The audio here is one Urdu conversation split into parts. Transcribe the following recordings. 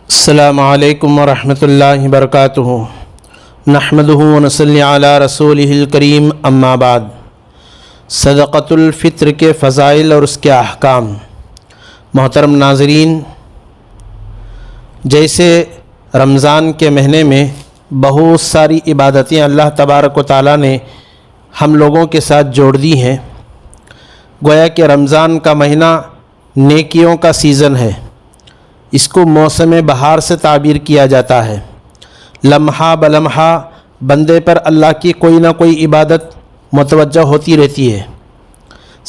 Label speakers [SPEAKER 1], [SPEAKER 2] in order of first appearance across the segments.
[SPEAKER 1] السلام علیکم ورحمۃ اللہ وبرکاتہ۔ نحمدہ ونصلی علی رسولہ الکریم، اما بعد۔ صدقۃ الفطر کے فضائل اور اس کے احکام۔ محترم ناظرین، جیسے رمضان کے مہینے میں بہت ساری عبادتیں اللہ تبارک و تعالیٰ نے ہم لوگوں کے ساتھ جوڑ دی ہیں، گویا کہ رمضان کا مہینہ نیکیوں کا سیزن ہے۔ اس کو موسم بہار سے تعبیر کیا جاتا ہے۔ لمحہ بلمحہ بندے پر اللہ کی کوئی نہ کوئی عبادت متوجہ ہوتی رہتی ہے۔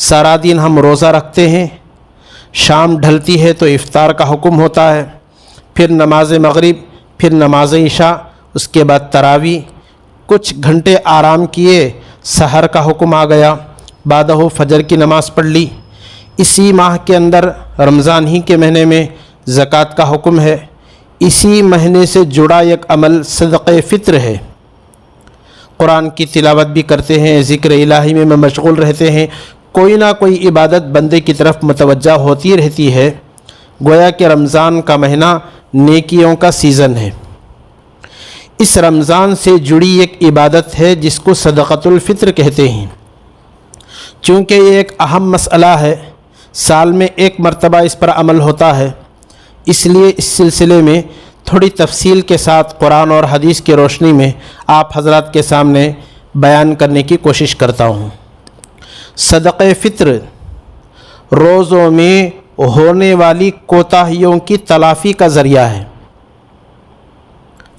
[SPEAKER 1] سارا دن ہم روزہ رکھتے ہیں، شام ڈھلتی ہے تو افطار کا حکم ہوتا ہے، پھر نماز مغرب، پھر نماز عشاء، اس کے بعد تراویح، کچھ گھنٹے آرام کیے، سحر کا حکم آ گیا، بعدہ فجر کی نماز پڑھ لی۔ اسی ماہ کے اندر رمضان ہی کے مہینے میں زکوٰۃ کا حکم ہے۔ اسی مہینے سے جڑا ایک عمل صدقہ فطر ہے۔ قرآن کی تلاوت بھی کرتے ہیں، ذکر الہی میں مشغول رہتے ہیں، کوئی نہ کوئی عبادت بندے کی طرف متوجہ ہوتی رہتی ہے، گویا کہ رمضان کا مہینہ نیکیوں کا سیزن ہے۔ اس رمضان سے جڑی ایک عبادت ہے جس کو صدقۃ الفطر کہتے ہیں۔ چونکہ یہ ایک اہم مسئلہ ہے، سال میں ایک مرتبہ اس پر عمل ہوتا ہے، اس لیے اس سلسلے میں تھوڑی تفصیل کے ساتھ قرآن اور حدیث کی روشنی میں آپ حضرات کے سامنے بیان کرنے کی کوشش کرتا ہوں۔ صدقہ فطر روزوں میں ہونے والی کوتاہیوں کی تلافی کا ذریعہ ہے۔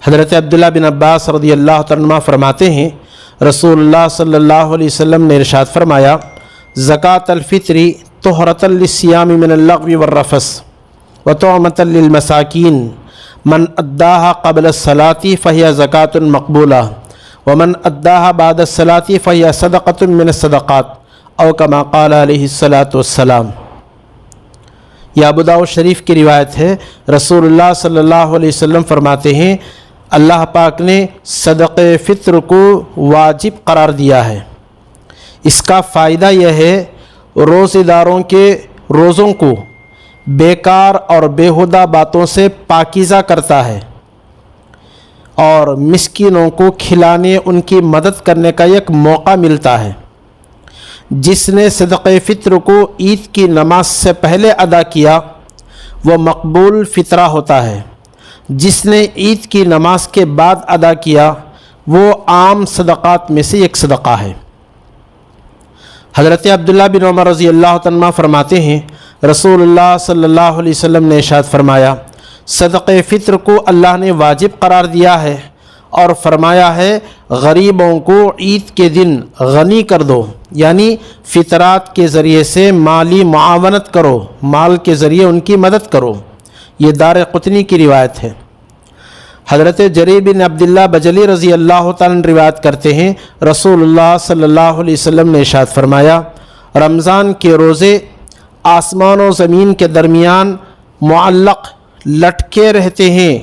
[SPEAKER 1] حضرت عبداللہ بن عباس رضی اللہ عنہ فرماتے ہیں، رسول اللہ صلی اللہ علیہ وسلم نے ارشاد فرمایا، زکوٰۃ الفطر طہرۃ للصیام من اللغو والرفث وطعمۃ للمساکین، من اداها قبل الصلاة فهي زکاۃ مقبولہ ومن اداها بعد الصلاة فهي صدقۃ من الصدقات، او کما قال علیہ الصلاۃ والسلام۔ یہ ابو داؤد شریف کی روایت ہے۔ رسول اللہ صلی اللہ علیہ وسلم فرماتے ہیں، اللہ پاک نے صدقہ فطر کو واجب قرار دیا ہے۔ اس کا فائدہ یہ ہے، روزے داروں کے روزوں کو بیکار اور بیہودہ باتوں سے پاکیزہ کرتا ہے، اور مسکینوں کو کھلانے، ان کی مدد کرنے کا ایک موقع ملتا ہے۔ جس نے صدقہ فطر کو عید کی نماز سے پہلے ادا کیا وہ مقبول فطرہ ہوتا ہے، جس نے عید کی نماز کے بعد ادا کیا وہ عام صدقات میں سے ایک صدقہ ہے۔ حضرت عبداللہ بن عمر رضی اللہ عنہ فرماتے ہیں، رسول اللہ صلی اللہ علیہ وسلم نے ارشاد فرمایا، صدقہ فطر کو اللہ نے واجب قرار دیا ہے اور فرمایا ہے، غریبوں کو عید کے دن غنی کر دو، یعنی فطرات کے ذریعے سے مالی معاونت کرو، مال کے ذریعے ان کی مدد کرو۔ یہ دارقطنی کی روایت ہے۔ حضرت جریر بن عبداللہ بجلی رضی اللہ تعالیٰ روایت کرتے ہیں، رسول اللہ صلی اللہ علیہ وسلم نے ارشاد فرمایا، رمضان کے روزے آسمان و زمین کے درمیان معلق لٹکے رہتے ہیں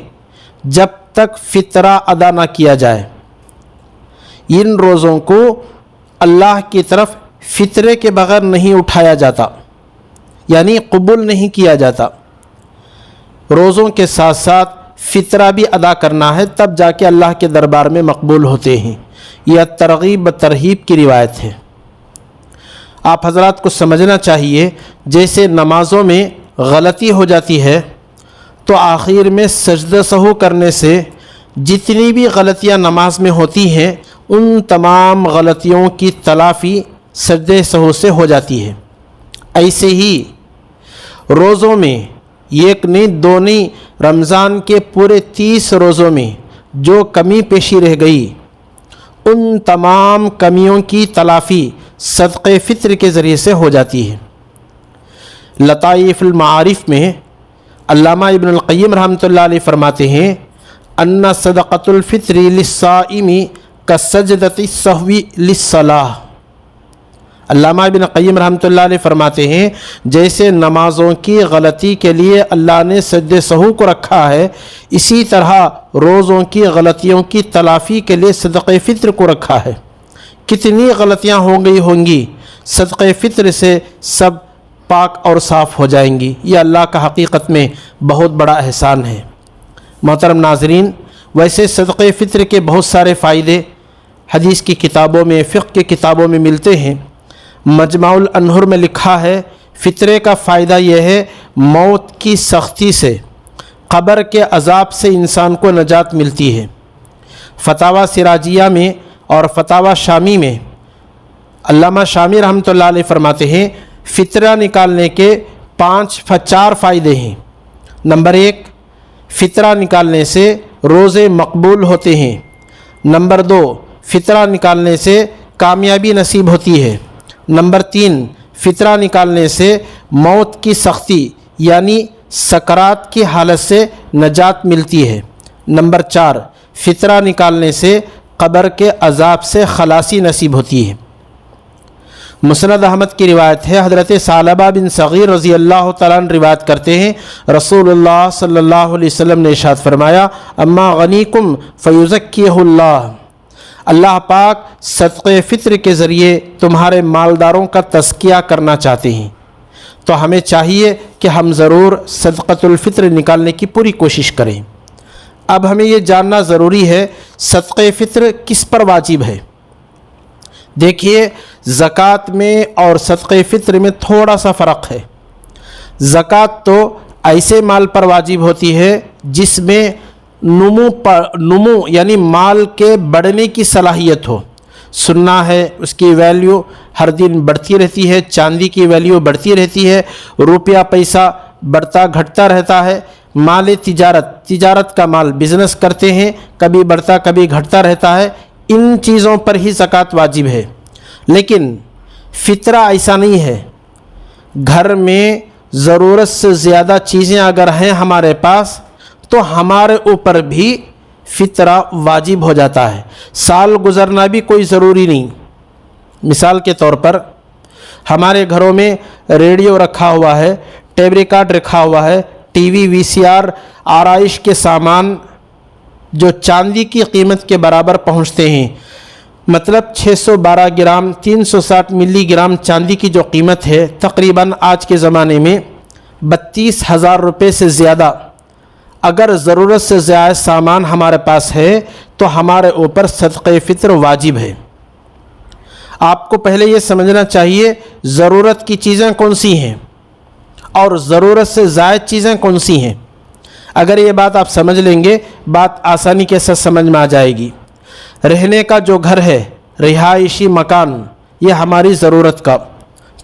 [SPEAKER 1] جب تک فطرہ ادا نہ کیا جائے۔ ان روزوں کو اللہ کی طرف فطرے کے بغیر نہیں اٹھایا جاتا، یعنی قبول نہیں کیا جاتا۔ روزوں کے ساتھ ساتھ فطرہ بھی ادا کرنا ہے، تب جا کے اللہ کے دربار میں مقبول ہوتے ہیں۔ یہ ترغیب و ترہیب کی روایت ہے۔ آپ حضرات کو سمجھنا چاہیے، جیسے نمازوں میں غلطی ہو جاتی ہے تو آخر میں سجدہ سہو کرنے سے جتنی بھی غلطیاں نماز میں ہوتی ہیں ان تمام غلطیوں کی تلافی سجدہ سہو سے ہو جاتی ہے۔ ایسے ہی روزوں میں ایک نہیں دو نہیں، رمضان کے پورے 30 روزوں میں جو کمی پیشی رہ گئی ان تمام کمیوں کی تلافی صدقہ فطر کے ذریعے سے ہو جاتی ہے۔ لطائف المعارف میں علامہ ابن القیم رحمۃ اللہ علیہ فرماتے ہیں، ان صدقۃ الفطر للصائم کسجدۃ السہو للصلاۃ۔ علامہ ابن قیم رحمۃ اللہ علیہ فرماتے ہیں جیسے نمازوں کی غلطی کے لیے اللہ نے سجدہ سہو کو رکھا ہے، اسی طرح روزوں کی غلطیوں کی تلافی کے لیے صدقہ فطر کو رکھا ہے، کتنی غلطیاں ہو گئی ہوں گی، صدقہ فطر سے سب پاک اور صاف ہو جائیں گی۔ یہ اللہ کا حقیقت میں بہت بڑا احسان ہے۔ محترم ناظرین، ویسے صدقہ فطر کے بہت سارے فائدے حدیث کی کتابوں میں، فقہ کی کتابوں میں ملتے ہیں۔ مجمع الانہر میں لکھا ہے فطرے کا فائدہ یہ ہے موت کی سختی سے، قبر کے عذاب سے انسان کو نجات ملتی ہے۔ فتاوی سراجیہ میں اور فتاوی شامی میں علامہ شامی رحمۃ اللہ علیہ فرماتے ہیں فطرہ نکالنے کے 4 فائدے ہیں۔ نمبر 1، فطرہ نکالنے سے روزے مقبول ہوتے ہیں۔ نمبر 2، فطرہ نکالنے سے کامیابی نصیب ہوتی ہے۔ نمبر 3، فطرہ نکالنے سے موت کی سختی یعنی سکرات کی حالت سے نجات ملتی ہے۔ نمبر 4، فطرہ نکالنے سے قبر کے عذاب سے خلاصی نصیب ہوتی ہے۔ مسند احمد کی روایت ہے، حضرت ثعلبہ بن صغیر رضی اللہ تعالیٰ عنہ روایت کرتے ہیں رسول اللہ صلی اللہ علیہ وسلم نے ارشاد فرمایا اما غنیکم فیزکیہ اللہ، اللہ پاک صدقہ فطر کے ذریعے تمہارے مالداروں کا تزکیہ کرنا چاہتے ہیں، تو ہمیں چاہیے کہ ہم ضرور صدقۃ الفطر نکالنے کی پوری کوشش کریں۔ اب ہمیں یہ جاننا ضروری ہے صدقہ فطر کس پر واجب ہے۔ دیکھیے زکوٰۃ میں اور صدقہ فطر میں تھوڑا سا فرق ہے۔ زکوٰۃ تو ایسے مال پر واجب ہوتی ہے جس میں نمو یعنی مال کے بڑھنے کی صلاحیت ہو۔ سننا ہے اس کی ویلیو ہر دن بڑھتی رہتی ہے، چاندی کی ویلیو بڑھتی رہتی ہے، روپیہ پیسہ بڑھتا گھٹتا رہتا ہے۔ مال تجارت کا مال، بزنس کرتے ہیں، کبھی بڑھتا کبھی گھٹتا رہتا ہے، ان چیزوں پر ہی زکوٰۃ واجب ہے۔ لیکن فطرہ ایسا نہیں ہے۔ گھر میں ضرورت سے زیادہ چیزیں اگر ہیں ہمارے پاس تو ہمارے اوپر بھی فطرہ واجب ہو جاتا ہے۔ سال گزرنا بھی کوئی ضروری نہیں۔ مثال کے طور پر ہمارے گھروں میں ریڈیو رکھا ہوا ہے، ٹیپ ریکارڈ رکھا ہوا ہے، ٹی وی، وی سی آر، آرائش کے سامان جو چاندی کی قیمت کے برابر پہنچتے ہیں، مطلب 612 گرام 360 ملی گرام چاندی کی جو قیمت ہے تقریباً آج کے زمانے میں 32,000 روپے سے زیادہ، اگر ضرورت سے زیادہ سامان ہمارے پاس ہے تو ہمارے اوپر صدقہ فطر واجب ہے۔ آپ کو پہلے یہ سمجھنا چاہیے ضرورت کی چیزیں کون سی ہیں اور ضرورت سے زائد چیزیں کون سی ہیں۔ اگر یہ بات آپ سمجھ لیں گے بات آسانی کے ساتھ سمجھ میں آ جائے گی۔ رہنے کا جو گھر ہے، رہائشی مکان، یہ ہماری ضرورت کا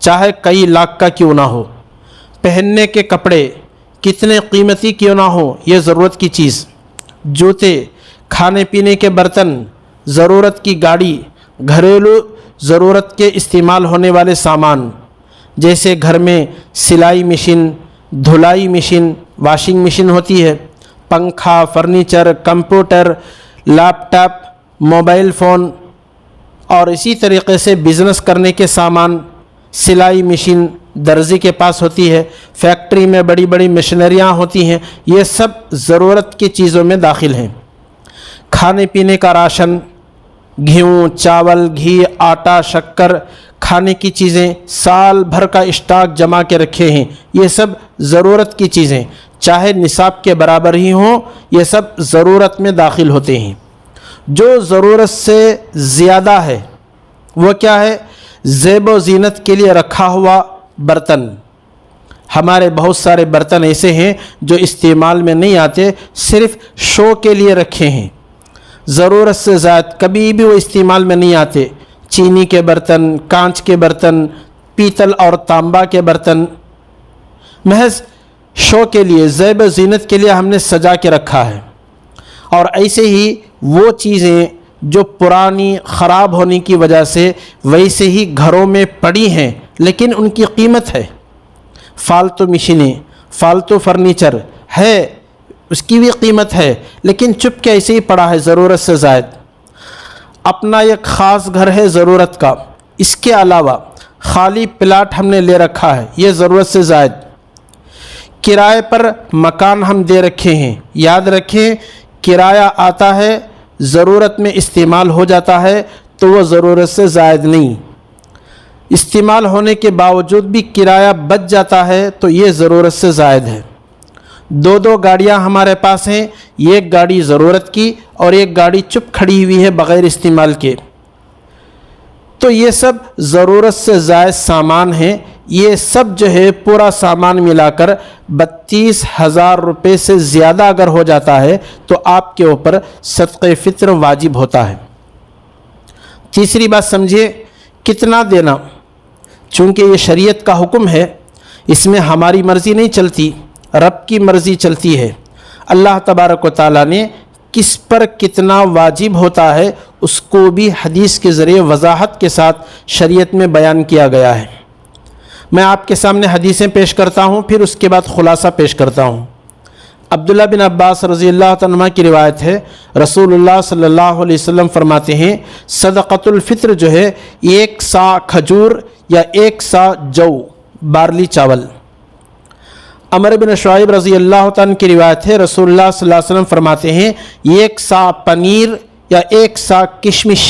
[SPEAKER 1] چاہے کئی لاکھ کا کیوں نہ ہو۔ پہننے کے کپڑے کتنے قیمتی کیوں نہ ہو، یہ ضرورت کی چیز۔ جوتے، کھانے پینے کے برتن، ضرورت کی گاڑی، گھریلو ضرورت کے استعمال ہونے والے سامان جیسے گھر میں سلائی مشین، دھلائی مشین، واشنگ مشین ہوتی ہے، پنکھا، فرنیچر، کمپیوٹر، لیپ ٹاپ، موبائل فون، اور اسی طریقے سے بزنس کرنے کے سامان، سلائی مشین درزی کے پاس ہوتی ہے، فیکٹری میں بڑی بڑی مشینریاں ہوتی ہیں، یہ سب ضرورت کی چیزوں میں داخل ہیں۔ کھانے پینے کا راشن، گھیوں، چاول، گھی، آٹا، شکر، کھانے کی چیزیں، سال بھر کا اسٹاک جما کے رکھے ہیں، یہ سب ضرورت کی چیزیں، چاہے نصاب کے برابر ہی ہوں، یہ سب ضرورت میں داخل ہوتے ہیں۔ جو ضرورت سے زیادہ ہے وہ کیا ہے؟ زیب و زینت کے لیے رکھا ہوا برتن۔ ہمارے بہت سارے برتن ایسے ہیں جو استعمال میں نہیں آتے، صرف شو کے لیے رکھے ہیں، ضرورت سے زائد کبھی بھی وہ استعمال میں نہیں آتے۔ چینی کے برتن، کانچ کے برتن، پیتل اور تانبا کے برتن، محض شو کے لیے، زیب و زینت کے لیے ہم نے سجا کے رکھا ہے۔ اور ایسے ہی وہ چیزیں جو پرانی خراب ہونے کی وجہ سے ویسے ہی گھروں میں پڑی ہیں لیکن ان کی قیمت ہے، فالتو مشینیں، فالتو فرنیچر ہے، اس کی بھی قیمت ہے لیکن چپ کے ایسے ہی پڑا ہے ضرورت سے زائد۔ اپنا ایک خاص گھر ہے ضرورت کا، اس کے علاوہ خالی پلاٹ ہم نے لے رکھا ہے، یہ ضرورت سے زائد۔ کرائے پر مکان ہم دے رکھے ہیں، یاد رکھیں کرایہ آتا ہے، ضرورت میں استعمال ہو جاتا ہے تو وہ ضرورت سے زائد نہیں، استعمال ہونے کے باوجود بھی کرایہ بچ جاتا ہے تو یہ ضرورت سے زائد ہے۔ دو گاڑیاں ہمارے پاس ہیں، ایک گاڑی ضرورت کی اور ایک گاڑی چپ کھڑی ہوئی ہے بغیر استعمال کے، تو یہ سب ضرورت سے زائد سامان ہیں۔ یہ سب جو ہے پورا سامان ملا کر 32,000 روپے سے زیادہ اگر ہو جاتا ہے تو آپ کے اوپر صدقہ فطر واجب ہوتا ہے۔ تیسری بات سمجھیے، کتنا دینا، چونکہ یہ شریعت کا حکم ہے، اس میں ہماری مرضی نہیں چلتی، رب کی مرضی چلتی ہے۔ اللہ تبارک و تعالیٰ نے کس پر کتنا واجب ہوتا ہے اس کو بھی حدیث کے ذریعے وضاحت کے ساتھ شریعت میں بیان کیا گیا ہے۔ میں آپ کے سامنے حدیثیں پیش کرتا ہوں، پھر اس کے بعد خلاصہ پیش کرتا ہوں۔ عبداللہ بن عباس رضی اللہ عنہ کی روایت ہے، رسول اللہ صلی اللہ علیہ وسلم فرماتے ہیں صدقۃ الفطر جو ہے 1 سا کھجور یا 1 سا جو بارلی چاول۔ عمر بن شعیب رضی اللہ عنہ کی روایت ہے، رسول اللہ صلی اللہ علیہ وسلم فرماتے ہیں 1 سا پنیر یا 1 سا کشمش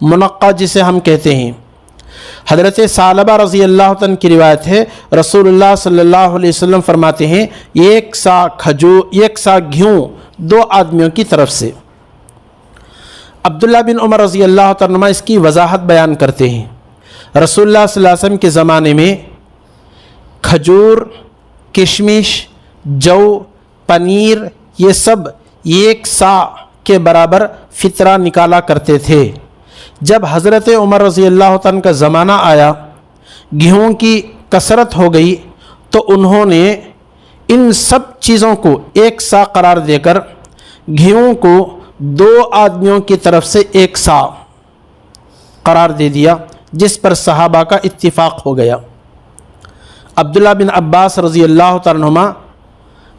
[SPEAKER 1] منقع جسے ہم کہتے ہیں۔ حضرت ثعلبہ رضی اللہ عنہ کی روایت ہے، رسول اللہ صلی اللہ علیہ وسلم فرماتے ہیں 1 سا کھجور 1 سا گھیوں 2 آدمیوں کی طرف سے۔ عبداللہ بن عمر رضی اللہ عنہ اس کی وضاحت بیان کرتے ہیں، رسول اللہ صلی اللہ علیہ وسلم کے زمانے میں کھجور، کشمش، جو، پنیر یہ سب 1 سا کے برابر فطرہ نکالا کرتے تھے۔ جب حضرت عمر رضی اللہ عنہ کا زمانہ آیا، گیہوں کی کثرت ہو گئی تو انہوں نے ان سب چیزوں کو 1 سا قرار دے کر گیہوں کو 2 آدمیوں کی طرف سے 1 سا قرار دے دیا، جس پر صحابہ کا اتفاق ہو گیا۔ عبداللہ بن عباس رضی اللہ عنہما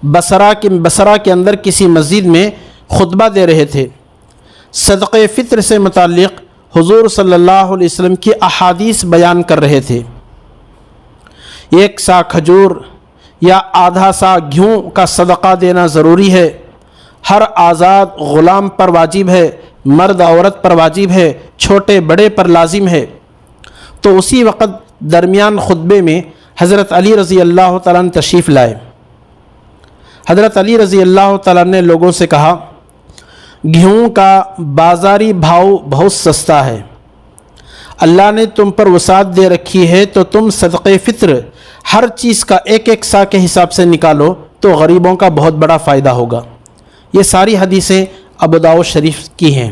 [SPEAKER 1] بصرہ کے اندر کسی مسجد میں خطبہ دے رہے تھے، صدقہ فطر سے متعلق حضور صلی اللہ علیہ وسلم کی احادیث بیان کر رہے تھے۔ 1 سا کھجور یا آدھا سا گھیوں کا صدقہ دینا ضروری ہے، ہر آزاد غلام پر واجب ہے، مرد عورت پر واجب ہے، چھوٹے بڑے پر لازم ہے۔ تو اسی وقت درمیان خطبے میں حضرت علی رضی اللہ تعالیٰ عنہ تشریف لائے۔ حضرت علی رضی اللہ تعالیٰ نے لوگوں سے کہا گیہوں کا بازاری بھاؤ بہت سستا ہے، اللہ نے تم پر وسعت دے رکھی ہے تو تم صدقہ فطر ہر چیز کا 1 سا کے حساب سے نکالو تو غریبوں کا بہت بڑا فائدہ ہوگا۔ یہ ساری حدیثیں ابو داؤد شریف کی ہیں۔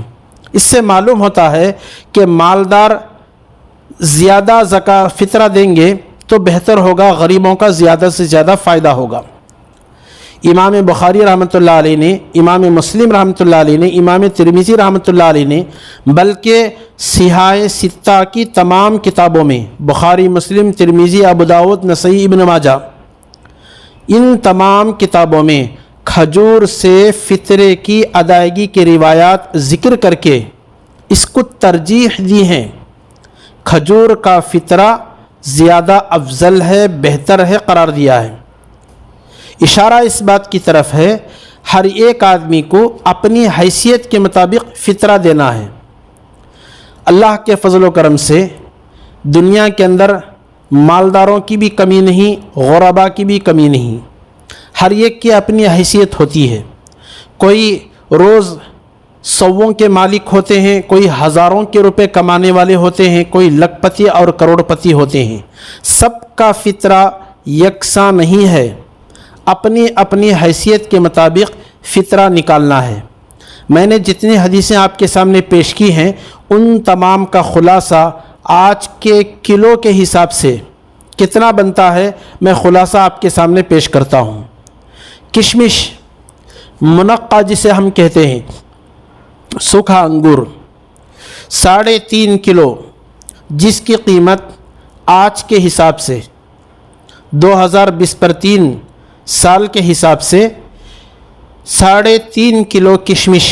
[SPEAKER 1] اس سے معلوم ہوتا ہے کہ مالدار زیادہ فطرہ دیں گے تو بہتر ہوگا، غریبوں کا زیادہ سے زیادہ فائدہ ہوگا۔ امام بخاری رحمۃ اللہ علیہ نے، امام مسلم رحمۃ اللہ علیہ نے، امام ترمذی رحمۃ اللہ علیہ نے، بلکہ صحاح ستہ کی تمام کتابوں میں بخاری، مسلم، ترمذی، ابو داؤد، نسائی، ابن ماجہ، ان تمام کتابوں میں کھجور سے فطرے کی ادائیگی کی روایات ذکر کر کے اس کو ترجیح دی ہیں۔ کھجور کا فطرہ زیادہ افضل ہے، بہتر ہے قرار دیا ہے۔ اشارہ اس بات کی طرف ہے ہر ایک آدمی کو اپنی حیثیت کے مطابق فطرہ دینا ہے۔ اللہ کے فضل و کرم سے دنیا کے اندر مالداروں کی بھی کمی نہیں، غربا کی بھی کمی نہیں، ہر ایک کی اپنی حیثیت ہوتی ہے۔ کوئی روز 100 کے مالک ہوتے ہیں، کوئی ہزاروں کے روپے کمانے والے ہوتے ہیں، کوئی لکھ پتی اور کروڑ پتی ہوتے ہیں۔ سب کا فطرہ یکساں نہیں ہے، اپنی اپنی حیثیت کے مطابق فطرہ نکالنا ہے۔ میں نے جتنی حدیثیں آپ کے سامنے پیش کی ہیں ان تمام کا خلاصہ آج کے کلو کے حساب سے کتنا بنتا ہے میں خلاصہ آپ کے سامنے پیش کرتا ہوں۔ کشمش منقع جسے ہم کہتے ہیں، سوکھا انگور 3.5 کلو، جس کی قیمت آج کے حساب سے 2020 پر 3 سال کے حساب سے 3.5 کلو کشمش،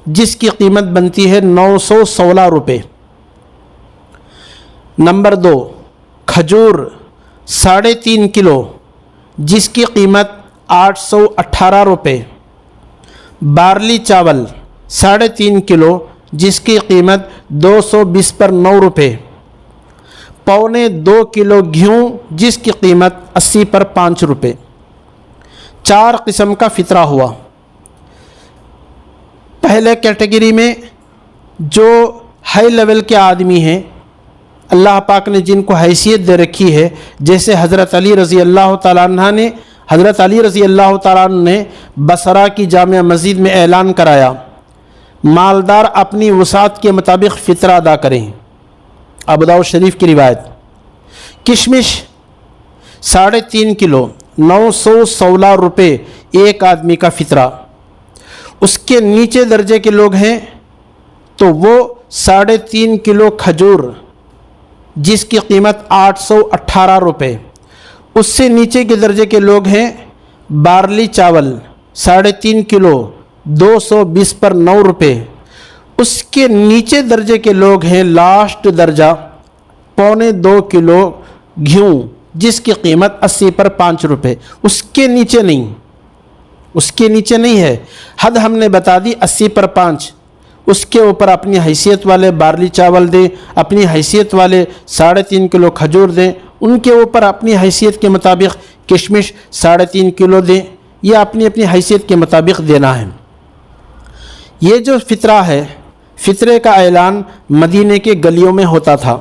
[SPEAKER 1] جس کی قیمت بنتی ہے 916 روپے۔ نمبر 2 کھجور 3.5 کلو، جس کی قیمت 818 روپے۔ بارلی چاول 3.5 کلو، جس کی قیمت 220 پر 9 روپے، 1.25 کلو گھیوں جس کی قیمت 80 پر 5 روپے۔ 4 قسم کا فطرہ ہوا۔ پہلے کیٹیگری میں جو ہائی لیول کے آدمی ہیں، اللہ پاک نے جن کو حیثیت دے رکھی ہے، جیسے حضرت علی رضی اللہ تعالیٰ عنہ نے بصرہ کی جامع مسجد میں اعلان کرایا، مالدار اپنی وسعت کے مطابق فطرہ ادا کریں۔ ابو داؤد شریف کی روایت۔ کشمش 3.5 کلو 916 روپے ایک آدمی کا فطرہ۔ اس کے نیچے درجے کے لوگ ہیں تو وہ 3.5 کلو کھجور جس کی قیمت 818 روپے۔ اس سے نیچے کے درجے کے لوگ ہیں بارلی چاول 3.5 کلو 220 پر 9 روپے۔ اس کے نیچے درجے کے لوگ ہیں لاسٹ درجہ 2.25 کلو گھیوں جس کی قیمت 80 پر 5 روپے۔ اس کے نیچے نہیں ہے، حد ہم نے بتا دی 80 پر 5۔ اس کے اوپر اپنی حیثیت والے بارلی چاول دیں، اپنی حیثیت والے 3.5 کلو کھجور دیں، ان کے اوپر اپنی حیثیت کے مطابق کشمش 3.5 کلو دیں، یا اپنی حیثیت کے مطابق دینا ہے۔ یہ جو فطرہ ہے، فطرے کا اعلان مدینے کے گلیوں میں ہوتا تھا۔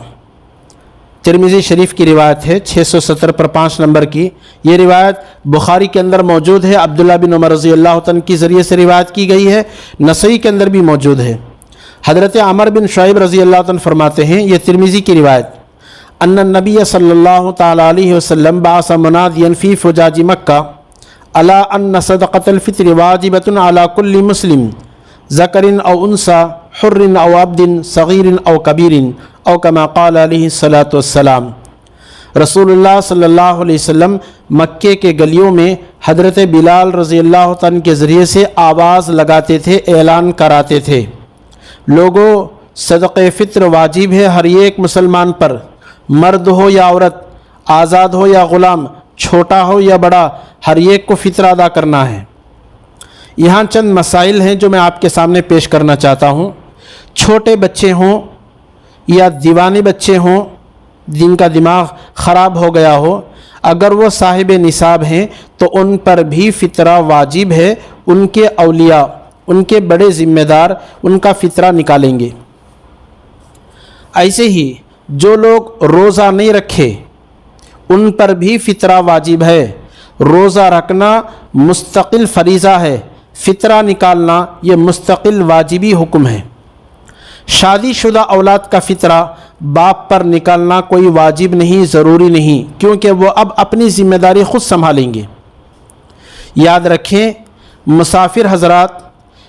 [SPEAKER 1] ترمذی شریف کی روایت ہے 670 پر 5 نمبر کی۔ یہ روایت بخاری کے اندر موجود ہے، عبداللہ بن عمر رضی اللہ عنہ کے ذریعے سے روایت کی گئی ہے، نسائی کے اندر بھی موجود ہے۔ حضرت عمر بن شعیب رضی اللہ عنہ فرماتے ہیں، یہ ترمذی کی روایت، ان النبی صلی اللہ تعالی علیہ وسلم بعث منادیا فی فجاج مکہ الا ان صدقۃ الفطر واجبۃ علی کل مسلم ذکر او انثی حر او عبد صغیر او کبیر او کما قال علیہ الصلاۃ والسلام۔ رسول اللہ صلی اللہ علیہ وسلم مکے کے گلیوں میں حضرت بلال رضی اللہ عنہ کے ذریعے سے آواز لگاتے تھے، اعلان کراتے تھے، لوگوں صدقہ فطر واجب ہے ہر ایک مسلمان پر، مرد ہو یا عورت، آزاد ہو یا غلام، چھوٹا ہو یا بڑا، ہر ایک کو فطرہ ادا کرنا ہے۔ یہاں چند مسائل ہیں جو میں آپ کے سامنے پیش کرنا چاہتا ہوں۔ چھوٹے بچے ہوں یا دیوانے بچے ہوں جن کا دماغ خراب ہو گیا ہو، اگر وہ صاحب نصاب ہیں تو ان پر بھی فطرہ واجب ہے، ان کے اولیاء، ان کے بڑے ذمہ دار ان کا فطرہ نکالیں گے۔ ایسے ہی جو لوگ روزہ نہیں رکھے ان پر بھی فطرہ واجب ہے۔ روزہ رکھنا مستقل فریضہ ہے، فطرہ نکالنا یہ مستقل واجبی حکم ہے۔ شادی شدہ اولاد کا فطرہ باپ پر نکالنا کوئی واجب نہیں، ضروری نہیں، کیونکہ وہ اب اپنی ذمہ داری خود سنبھالیں گے۔ یاد رکھیں، مسافر حضرات،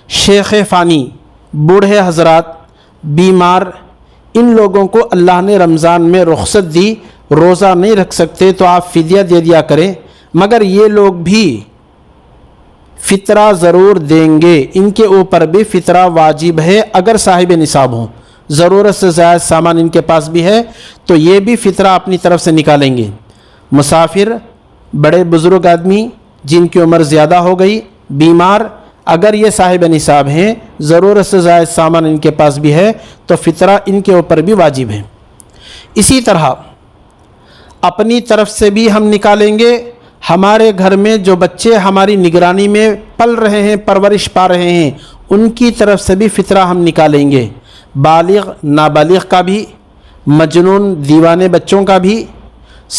[SPEAKER 1] شیخ فانی، بوڑھے حضرات، بیمار، ان لوگوں کو اللہ نے رمضان میں رخصت دی، روزہ نہیں رکھ سکتے تو آپ فدیہ دے دیا کریں، مگر یہ لوگ بھی فطرہ ضرور دیں گے، ان کے اوپر بھی فطرہ واجب ہے اگر صاحب نصاب ہوں۔ ضرورت سے زائد سامان ان کے پاس بھی ہے تو یہ بھی فطرہ اپنی طرف سے نکالیں گے۔ مسافر، بڑے بزرگ آدمی جن کی عمر زیادہ ہو گئی، بیمار، اگر یہ صاحب نصاب ہیں، ضرورت سے زائد سامان ان کے پاس بھی ہے تو فطرہ ان کے اوپر بھی واجب ہے۔ اسی طرح اپنی طرف سے بھی ہم نکالیں گے۔ ہمارے گھر میں جو بچے ہماری نگرانی میں پل رہے ہیں، پرورش پا رہے ہیں، ان کی طرف سے بھی فطرہ ہم نکالیں گے، بالغ نابالغ کا بھی، مجنون دیوانے بچوں کا بھی،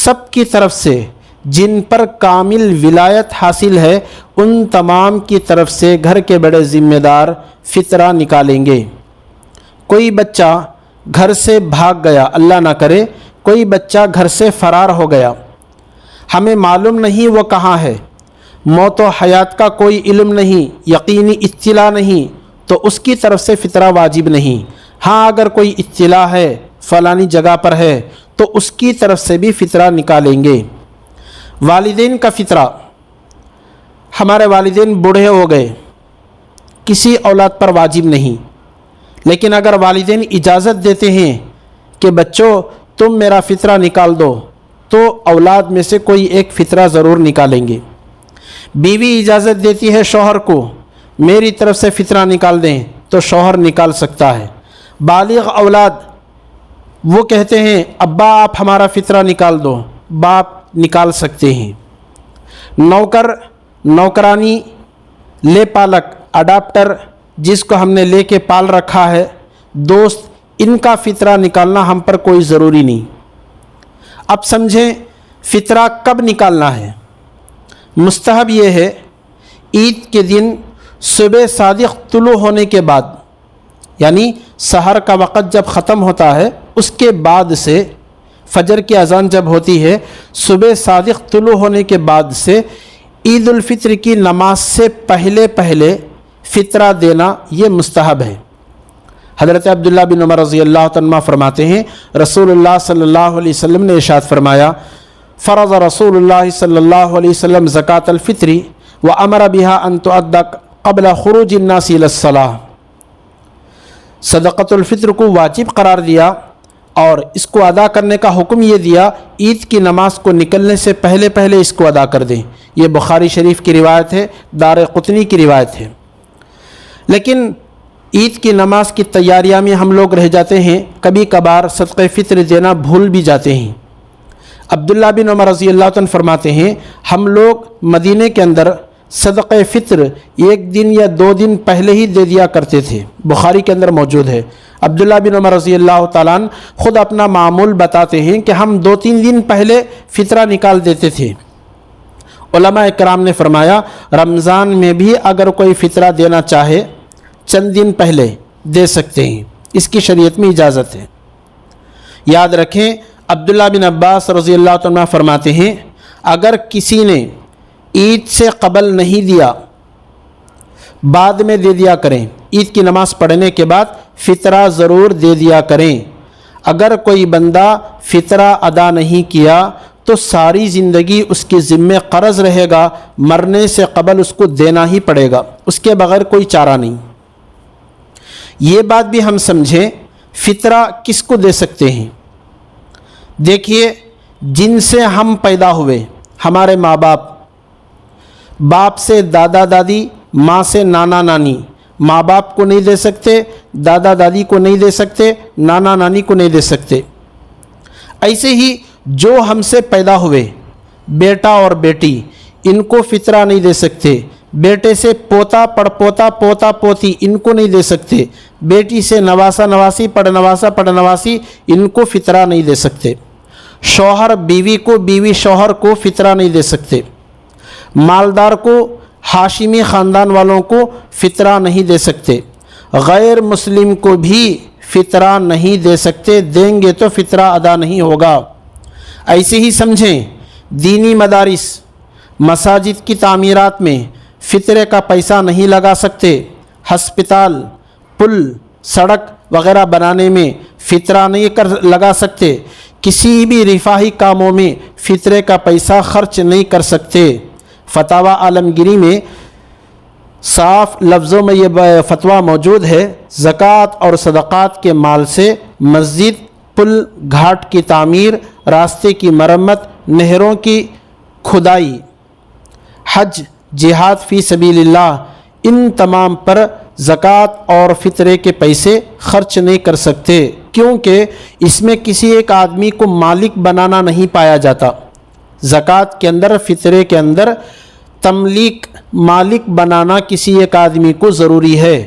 [SPEAKER 1] سب کی طرف سے جن پر کامل ولایت حاصل ہے ان تمام کی طرف سے گھر کے بڑے ذمہ دار فطرہ نکالیں گے۔ کوئی بچہ گھر سے بھاگ گیا، اللہ نہ کرے کوئی بچہ گھر سے فرار ہو گیا، ہمیں معلوم نہیں وہ کہاں ہے، موت و حیات کا کوئی علم نہیں، یقینی اطلاع نہیں، تو اس کی طرف سے فطرہ واجب نہیں۔ ہاں اگر کوئی اطلاع ہے فلانی جگہ پر ہے تو اس کی طرف سے بھی فطرہ نکالیں گے۔ والدین کا فطرہ، ہمارے والدین بوڑھے ہو گئے، کسی اولاد پر واجب نہیں، لیکن اگر والدین اجازت دیتے ہیں کہ بچوں تم میرا فطرہ نکال دو تو اولاد میں سے کوئی ایک فطرہ ضرور نکالیں گے۔ بیوی اجازت دیتی ہے شوہر کو میری طرف سے فطرہ نکال دیں تو شوہر نکال سکتا ہے۔ بالغ اولاد وہ کہتے ہیں ابا آپ ہمارا فطرہ نکال دو، باپ نکال سکتے ہیں۔ نوکر، نوکرانی، لے پالک، اڈاپٹر جس کو ہم نے لے کے پال رکھا ہے، دوست، ان کا فطرہ نکالنا ہم پر کوئی ضروری نہیں۔ اب سمجھیں فطرہ کب نکالنا ہے۔ مستحب یہ ہے عید کے دن صبح صادق طلوع ہونے کے بعد، یعنی سحر کا وقت جب ختم ہوتا ہے اس کے بعد سے، فجر کی اذان جب ہوتی ہے، صبح صادق طلوع ہونے کے بعد سے عید الفطر کی نماز سے پہلے فطرہ دینا یہ مستحب ہے۔ حضرت عبداللہ بن عمر رضی اللہ عنہ فرماتے ہیں رسول اللہ صلی اللہ علیہ وسلم نے ارشاد فرمایا فرض رسول اللہ صلی اللہ علیہ وسلم زکوٰۃ الفطر وامر بها ان تؤدى قبل خروج الناس الى الصلاۃ، صدقۃ الفطر کو واجب قرار دیا اور اس کو ادا کرنے کا حکم یہ دیا عید کی نماز کو نکلنے سے پہلے اس کو ادا کر دیں۔ یہ بخاری شریف کی روایت ہے، دارقطنی کی روایت ہے۔ لیکن عید کی نماز کی تیاریاں میں ہم لوگ رہ جاتے ہیں، کبھی کبھار صدقہ فطر دینا بھول بھی جاتے ہیں۔ عبداللہ بن عمر رضی اللہ عنہ فرماتے ہیں ہم لوگ مدینہ کے اندر صدقہ فطر 1 دن یا 2 دن پہلے ہی دے دیا کرتے تھے، بخاری کے اندر موجود ہے۔ عبداللہ بن عمر رضی اللہ تعالیٰ عنہ خود اپنا معمول بتاتے ہیں کہ ہم 2-3 دن پہلے فطرہ نکال دیتے تھے۔ علماء اکرام نے فرمایا رمضان میں بھی اگر کوئی فطرہ دینا چاہے چند دن پہلے دے سکتے ہیں، اس کی شریعت میں اجازت ہے۔ یاد رکھیں عبداللہ بن عباس رضی اللہ عنہ فرماتے ہیں اگر کسی نے عید سے قبل نہیں دیا، بعد میں دے دیا کریں، عید کی نماز پڑھنے کے بعد فطرہ ضرور دے دیا کریں۔ اگر کوئی بندہ فطرہ ادا نہیں کیا تو ساری زندگی اس کے ذمے قرض رہے گا، مرنے سے قبل اس کو دینا ہی پڑے گا، اس کے بغیر کوئی چارہ نہیں۔ یہ بات بھی ہم سمجھیں فطرہ کس کو دے سکتے ہیں۔ دیکھیے جن سے ہم پیدا ہوئے، ہمارے ماں باپ، باپ سے دادا دادی، ماں سے نانا نانی، ماں باپ کو نہیں دے سکتے، دادا دادی کو نہیں دے سکتے، نانا نانی کو نہیں دے سکتے۔ ایسے ہی جو ہم سے پیدا ہوئے، بیٹا اور بیٹی، ان کو فطرہ نہیں دے سکتے۔ بیٹے سے پوتا پڑپوتا پوتا پوتی، ان کو نہیں دے سکتے۔ بیٹی سے نواسا نواسی پڑنواسا پڑنواسی، ان کو فطرہ نہیں دے سکتے۔ شوہر بیوی کو، بیوی شوہر کو فطرہ نہیں دے سکتے۔ مالدار کو، ہاشمی خاندان والوں کو فطرہ نہیں دے سکتے۔ غیر مسلم کو بھی فطرہ نہیں دے سکتے، دیں گے تو فطرہ ادا نہیں ہوگا۔ ایسے ہی سمجھیں دینی مدارس، مساجد کی تعمیرات میں فطرے کا پیسہ نہیں لگا سکتے، ہسپتال، پل، سڑک وغیرہ بنانے میں فطرہ نہیں لگا سکتے، کسی بھی رفاہی کاموں میں فطرے کا پیسہ خرچ نہیں کر سکتے۔ فتاوی عالمگیری میں صاف لفظوں میں یہ فتویٰ موجود ہے زکوٰۃ اور صدقات کے مال سے مسجد، پل، گھاٹ کی تعمیر، راستے کی مرمت، نہروں کی کھدائی، حج، جہاد فی سبیل اللہ، ان تمام پر زکوٰۃ اور فطرے کے پیسے خرچ نہیں کر سکتے، کیونکہ اس میں کسی ایک آدمی کو مالک بنانا نہیں پایا جاتا۔ زکوٰۃ کے اندر، فطرے کے اندر تملیک، مالک بنانا کسی ایک آدمی کو ضروری ہے۔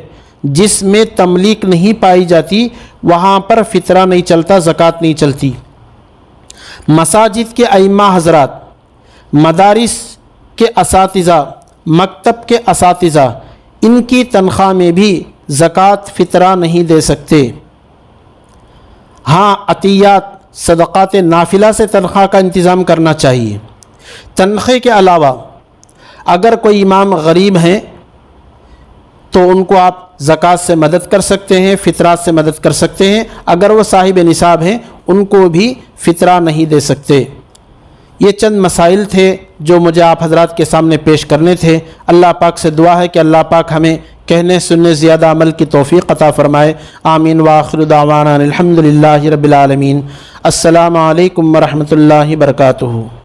[SPEAKER 1] جس میں تملیک نہیں پائی جاتی وہاں پر فطرہ نہیں چلتا، زکوٰۃ نہیں چلتی۔ مساجد کے ائمہ حضرات، مدارس کے اساتذہ، مکتب کے اساتذہ، ان کی تنخواہ میں بھی زکوٰۃ فطرہ نہیں دے سکتے۔ ہاں عطیات، صدقات نافلہ سے تنخواہ کا انتظام کرنا چاہیے۔ تنخواہ کے علاوہ اگر کوئی امام غریب ہیں تو ان کو آپ زکوٰۃ سے مدد کر سکتے ہیں، فطرات سے مدد کر سکتے ہیں۔ اگر وہ صاحب نصاب ہیں ان کو بھی فطرہ نہیں دے سکتے۔ یہ چند مسائل تھے جو مجھے آپ حضرات کے سامنے پیش کرنے تھے۔ اللہ پاک سے دعا ہے کہ اللہ پاک ہمیں کہنے سننے زیادہ عمل کی توفیق عطا فرمائے۔ آمین وآخر دعوانا الحمدللہ رب العالمین۔ السلام علیکم ورحمۃ اللہ وبرکاتہ۔